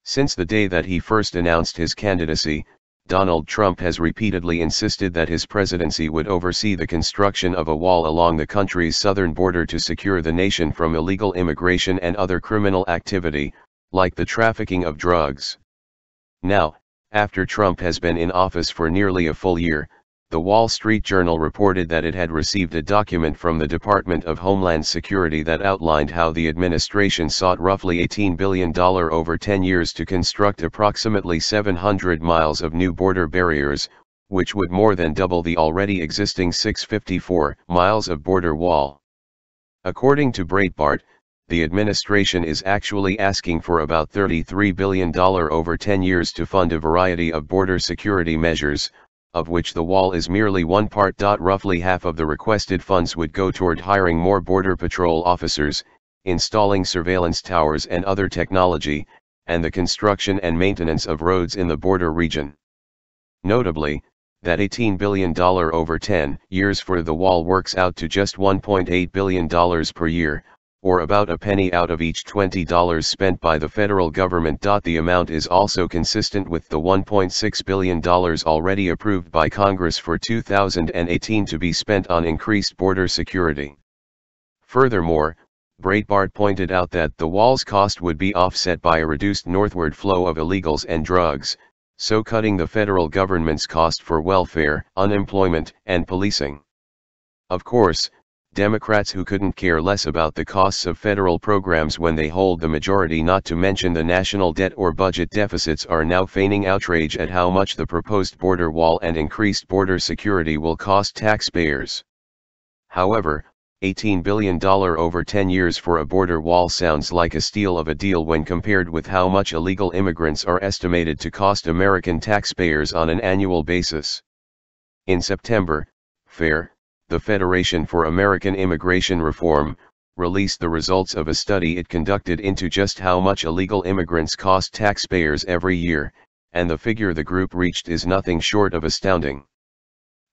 Since the day that he first announced his candidacy, Donald Trump has repeatedly insisted that his presidency would oversee the construction of a wall along the country's southern border to secure the nation from illegal immigration and other criminal activity, like the trafficking of drugs. Now, after Trump has been in office for nearly a full year, the Wall Street Journal reported that it had received a document from the Department of Homeland Security that outlined how the administration sought roughly $18 billion over 10 years to construct approximately 700 miles of new border barriers, which would more than double the already existing 654 miles of border wall. According to Breitbart, the administration is actually asking for about $33 billion over 10 years to fund a variety of border security measures, of which the wall is merely one part. Roughly half of the requested funds would go toward hiring more Border Patrol officers, installing surveillance towers and other technology, and the construction and maintenance of roads in the border region. Notably, that $18 billion over 10 years for the wall works out to just $1.8 billion per year, or about a penny out of each $20 spent by the federal government. The amount is also consistent with the $1.6 billion already approved by Congress for 2018 to be spent on increased border security. Furthermore, Breitbart pointed out that the wall's cost would be offset by a reduced northward flow of illegals and drugs, so cutting the federal government's cost for welfare, unemployment, and policing. Of course, Democrats who couldn't care less about the costs of federal programs when they hold the majority, not to mention the national debt or budget deficits, are now feigning outrage at how much the proposed border wall and increased border security will cost taxpayers. However, $18 billion over 10 years for a border wall sounds like a steal of a deal when compared with how much illegal immigrants are estimated to cost American taxpayers on an annual basis. In September, FAIR, the Federation for American Immigration Reform, released the results of a study it conducted into just how much illegal immigrants cost taxpayers every year, and the figure the group reached is nothing short of astounding.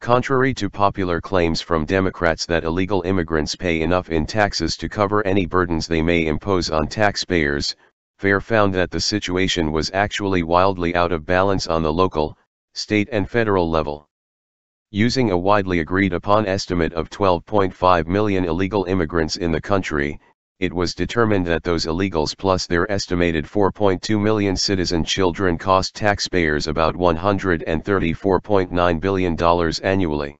Contrary to popular claims from Democrats that illegal immigrants pay enough in taxes to cover any burdens they may impose on taxpayers, FAIR found that the situation was actually wildly out of balance on the local, state and federal level. Using a widely agreed upon estimate of 12.5 million illegal immigrants in the country, it was determined that those illegals plus their estimated 4.2 million citizen children cost taxpayers about $134.9 billion annually.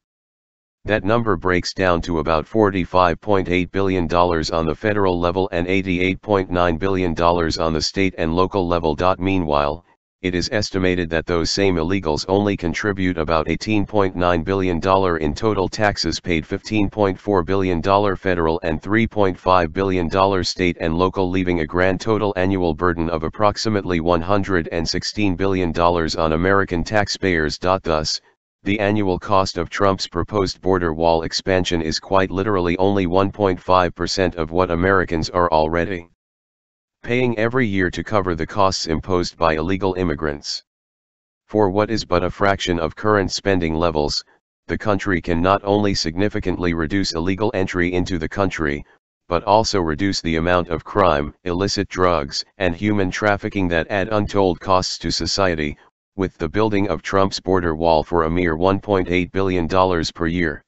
That number breaks down to about $45.8 billion on the federal level and $88.9 billion on the state and local level. Meanwhile, it is estimated that those same illegals only contribute about $18.9 billion in total taxes paid, $15.4 billion federal and $3.5 billion state and local, leaving a grand total annual burden of approximately $116 billion on American taxpayers. Thus, the annual cost of Trump's proposed border wall expansion is quite literally only 1.5% of what Americans are already paying every year to cover the costs imposed by illegal immigrants. For what is but a fraction of current spending levels, the country can not only significantly reduce illegal entry into the country, but also reduce the amount of crime, illicit drugs, and human trafficking that add untold costs to society, with the building of Trump's border wall for a mere $1.8 billion per year.